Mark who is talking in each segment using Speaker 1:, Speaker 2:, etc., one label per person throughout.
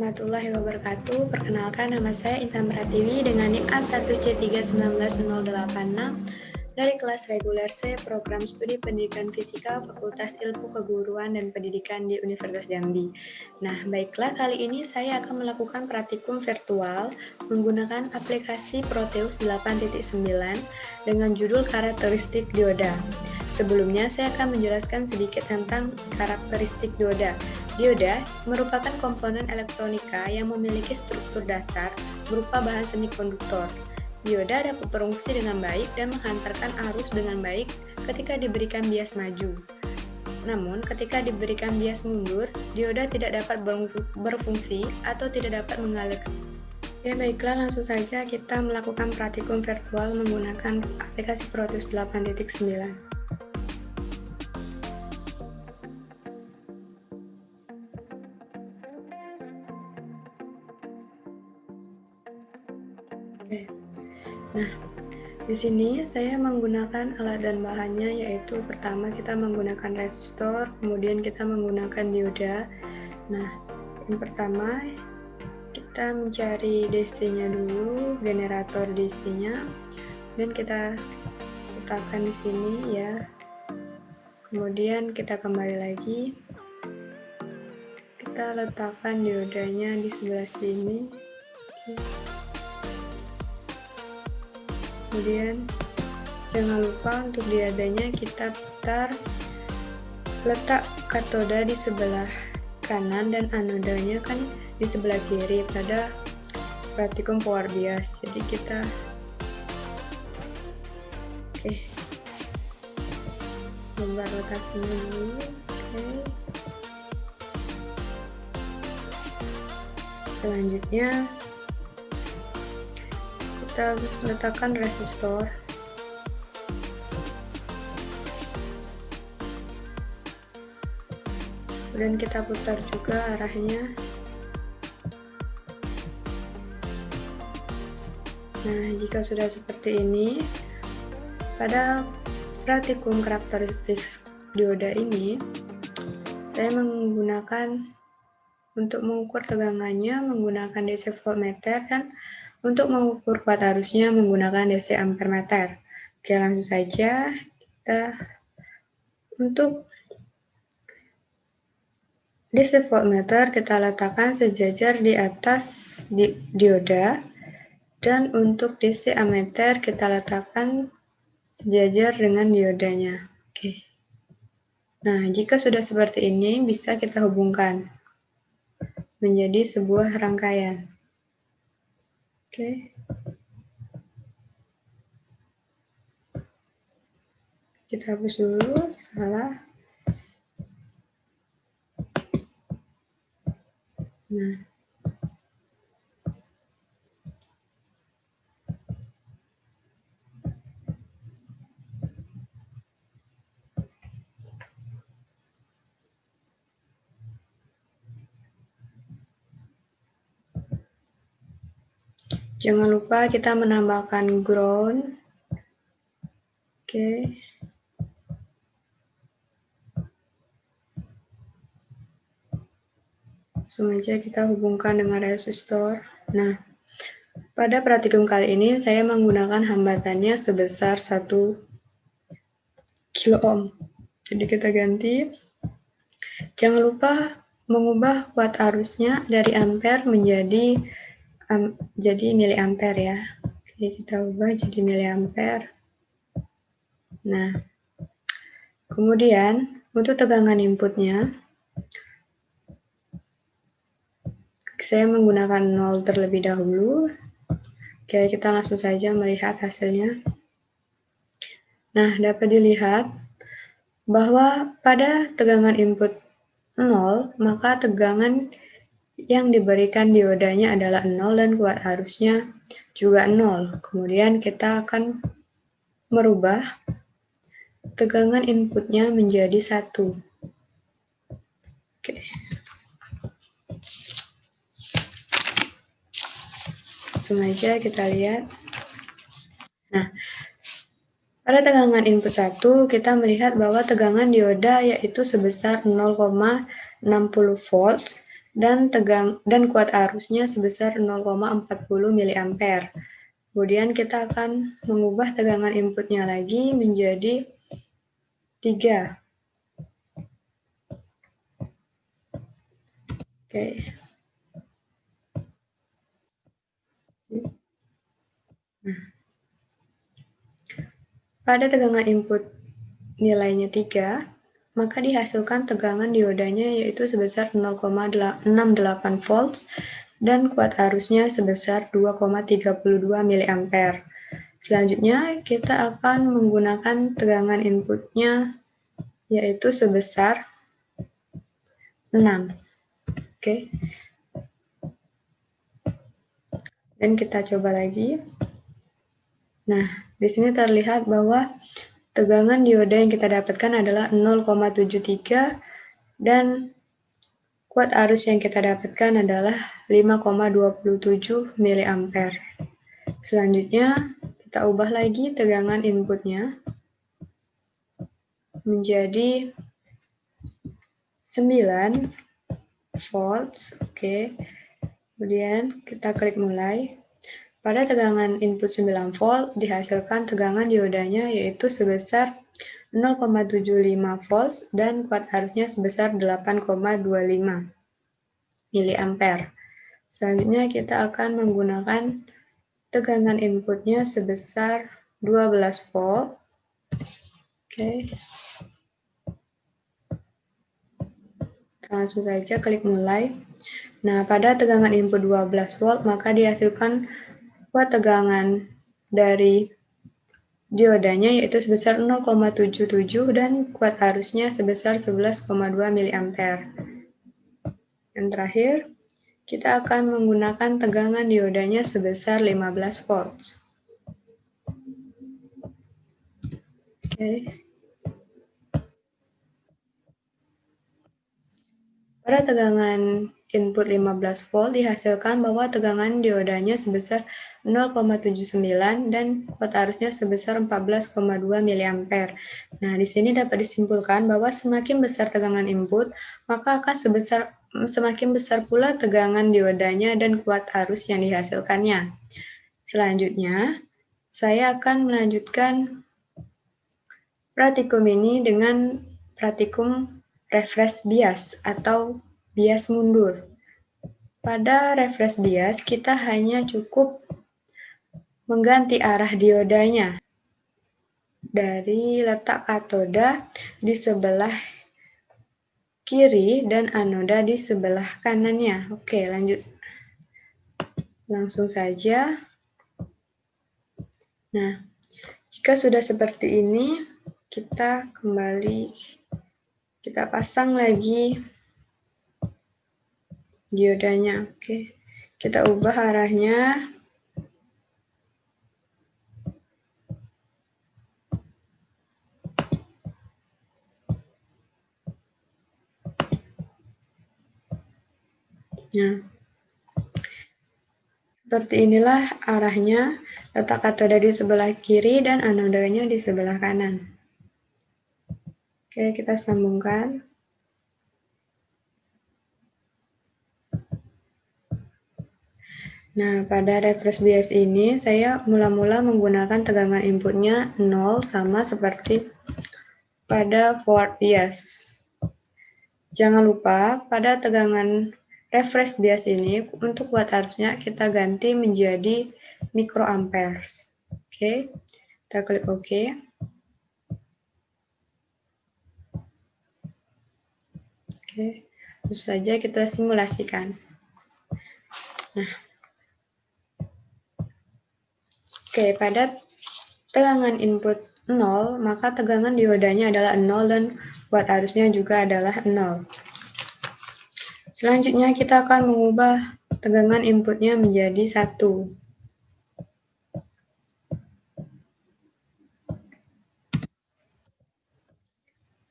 Speaker 1: warahmatullahi wabarakatuh. Perkenalkan, nama saya Intan Pratiwi dengan NIM A1C3190086 dari kelas reguler C Program Studi Pendidikan Fisika Fakultas Ilmu Keguruan dan Pendidikan di Universitas Jambi. Nah, baiklah, kali ini saya akan melakukan praktikum virtual menggunakan aplikasi Proteus 8.9 dengan judul karakteristik dioda. Sebelumnya, saya akan menjelaskan sedikit tentang karakteristik dioda. Dioda merupakan komponen elektronika yang memiliki struktur dasar berupa bahan semikonduktor. Dioda dapat berfungsi dengan baik dan menghantarkan arus dengan baik ketika diberikan bias maju. Namun, ketika diberikan bias mundur, dioda tidak dapat berfungsi atau tidak dapat mengalir. Ya, baiklah, langsung saja kita melakukan praktikum virtual menggunakan aplikasi Proteus 8.9. Oke. Nah, di sini saya menggunakan alat dan bahannya, yaitu pertama kita menggunakan resistor, kemudian kita menggunakan dioda. Nah, yang pertama kita mencari DC-nya dulu, generator DC-nya, dan kita letakkan di sini ya. Kemudian kita kembali lagi, kita letakkan diodanya di sebelah sini. Kemudian jangan lupa untuk diodanya kita putar, letak katoda di sebelah kanan dan anodanya kan di sebelah kiri pada praktikum power bias. Jadi kita gambar rotasinya dulu. Selanjutnya kita letakkan resistor. Kemudian kita putar juga arahnya. Nah, jika sudah seperti ini, pada praktikum karakteristik dioda ini, saya menggunakan untuk mengukur tegangannya menggunakan DC voltmeter dan untuk mengukur kuat arusnya menggunakan DC ampermeter. Oke, langsung saja kita untuk DC voltmeter kita letakkan sejajar di atas dioda, dan untuk DC ammeter kita letakkan sejajar dengan diodanya. Oke. Nah, jika sudah seperti ini, bisa kita hubungkan menjadi sebuah rangkaian. Oke. Kita hapus dulu, salah. Nah, jangan lupa kita menambahkan ground. Oke. Langsung aja kita hubungkan dengan resistor. Nah, pada praktikum kali ini saya menggunakan hambatannya sebesar 1 kilo ohm. Jadi kita ganti. Jangan lupa mengubah kuat arusnya dari ampere menjadi miliampere ya. Oke, kita ubah jadi miliampere. Nah, kemudian untuk tegangan inputnya, saya menggunakan 0 terlebih dahulu. Oke, kita langsung saja melihat hasilnya. Nah, dapat dilihat bahwa pada tegangan input 0, maka tegangan yang diberikan diodanya adalah 0 dan kuat arusnya juga 0. Kemudian kita akan merubah tegangan inputnya menjadi 1. Oke. Langsung aja kita lihat. Nah, pada tegangan input 1, kita melihat bahwa tegangan dioda yaitu sebesar 0,60 volts dan kuat arusnya sebesar 0,40 mA. Kemudian kita akan mengubah tegangan inputnya lagi menjadi 3. Oke. Nah, pada tegangan input nilainya 3, maka dihasilkan tegangan diodanya yaitu sebesar 0,68 volts dan kuat arusnya sebesar 2,32 mA. Selanjutnya, kita akan menggunakan tegangan inputnya yaitu sebesar 6. Oke. Dan kita coba lagi. Nah, di sini terlihat bahwa tegangan dioda yang kita dapatkan adalah 0,73 dan kuat arus yang kita dapatkan adalah 5,27 mA. Selanjutnya, kita ubah lagi tegangan inputnya menjadi 9 volts. Oke. Kemudian kita klik mulai. Pada tegangan input 9 volt dihasilkan tegangan diodanya yaitu sebesar 0,75 volts dan kuat arusnya sebesar 8,25 mA. Selanjutnya kita akan menggunakan tegangan inputnya sebesar 12 volt. Oke. Langsung saja klik mulai. Nah, pada tegangan input 12 volt maka dihasilkan kuat tegangan dari diodanya yaitu sebesar 0,77 dan kuat arusnya sebesar 11,2 mA. Dan terakhir, kita akan menggunakan tegangan diodanya sebesar 15 volts. Oke. Pada tegangan input 15 volt dihasilkan bahwa tegangan diodanya sebesar 0,79 dan kuat arusnya sebesar 14,2 mA. Nah, di sini dapat disimpulkan bahwa semakin besar tegangan input, maka akan semakin besar pula tegangan diodanya dan kuat arus yang dihasilkannya. Selanjutnya, saya akan melanjutkan praktikum ini dengan praktikum reverse bias atau bias mundur. Pada reverse bias, kita hanya cukup mengganti arah diodanya dari letak katoda di sebelah kiri dan anoda di sebelah kanannya. Oke, lanjut. Langsung saja. Nah, jika sudah seperti ini, kita kembali, kita pasang lagi diodanya. Oke, kita ubah arahnya. Nah, seperti inilah arahnya, letak katoda di sebelah kiri dan anodanya di sebelah kanan. Oke, kita sambungkan. Nah, pada reverse bias ini saya mula-mula menggunakan tegangan inputnya 0 sama seperti pada forward bias. Jangan lupa pada tegangan reverse bias ini untuk kuat arusnya kita ganti menjadi microamperes. Oke, kita klik OK. Oke, langsung saja kita simulasikan. Nah, oke, pada tegangan input 0, maka tegangan diodanya adalah 0 dan kuat arusnya juga adalah 0. Selanjutnya kita akan mengubah tegangan inputnya menjadi 1.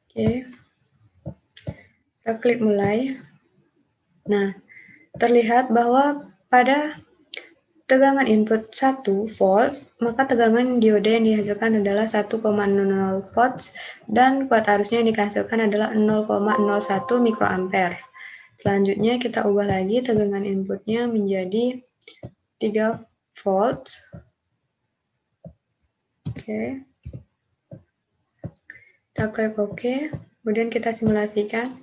Speaker 1: Oke, kita klik mulai. Nah, terlihat bahwa pada tegangan input 1 volt, maka tegangan dioda yang dihasilkan adalah 1,00 volts dan kuat arusnya yang dihasilkan adalah 0,01 mikroampere. Selanjutnya kita ubah lagi tegangan inputnya menjadi 3 volt. Oke. Kita klik OK, kemudian kita simulasikan.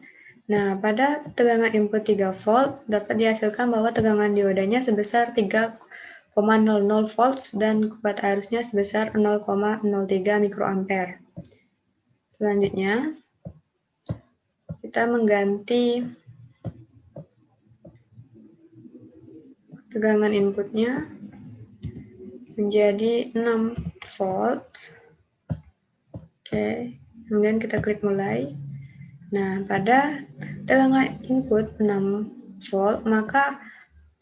Speaker 1: Nah, pada tegangan input 3 volt, dapat dihasilkan bahwa tegangan diodanya sebesar 3,00 volts dan kubat arusnya sebesar 0,03 mikroampere. Selanjutnya, kita mengganti tegangan inputnya menjadi 6 volt. Oke, kemudian kita klik mulai. Nah, pada tegangan input 6 volt, maka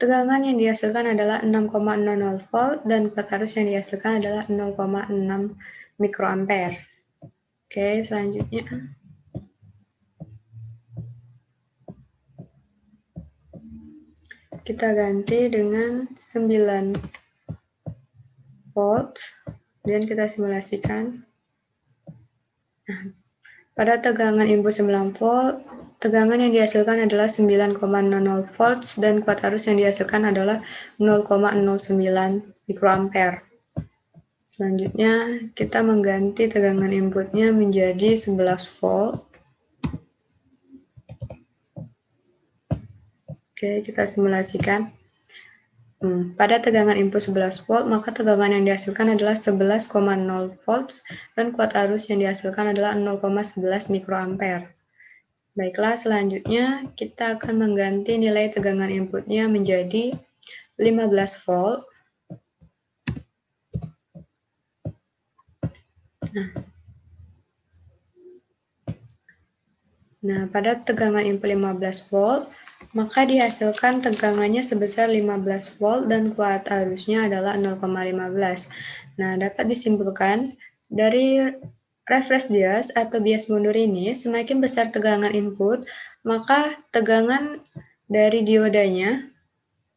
Speaker 1: tegangan yang dihasilkan adalah 6,00 volt dan kubat arus yang dihasilkan adalah 0,6 mikroampere. Oke, selanjutnya kita ganti dengan 9 volt, kemudian kita simulasikan. Nah, pada tegangan input 9 volt, tegangan yang dihasilkan adalah 9,00 volts dan kubat arus yang dihasilkan adalah 0,09 mikroampere. Selanjutnya, kita mengganti tegangan inputnya menjadi 11 volt. Oke, kita simulasikan. Pada tegangan input 11 volt, maka tegangan yang dihasilkan adalah 11,0 volts dan kubat arus yang dihasilkan adalah 0,11 mikroampere. Baiklah, selanjutnya kita akan mengganti nilai tegangan inputnya menjadi 15 volt. Nah, pada tegangan input 15 volt, maka dihasilkan tegangannya sebesar 15 volt dan kubat arusnya adalah 0,15. Nah, dapat disimpulkan dari reverse bias atau bias mundur ini, semakin besar tegangan input, maka tegangan dari diodanya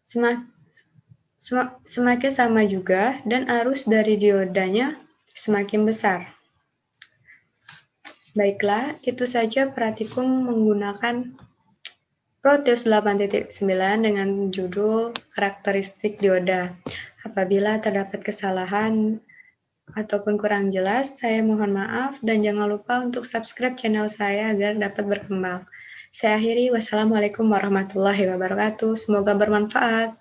Speaker 1: semakin sama juga dan arus dari diodanya semakin besar. Baiklah, itu saja praktikum menggunakan Proteus 8.9 dengan judul karakteristik dioda. Apabila terdapat kesalahan ataupun kurang jelas, saya mohon maaf dan jangan lupa untuk subscribe channel saya agar dapat berkembang. Saya akhiri, wassalamualaikum warahmatullahi wabarakatuh. Semoga bermanfaat.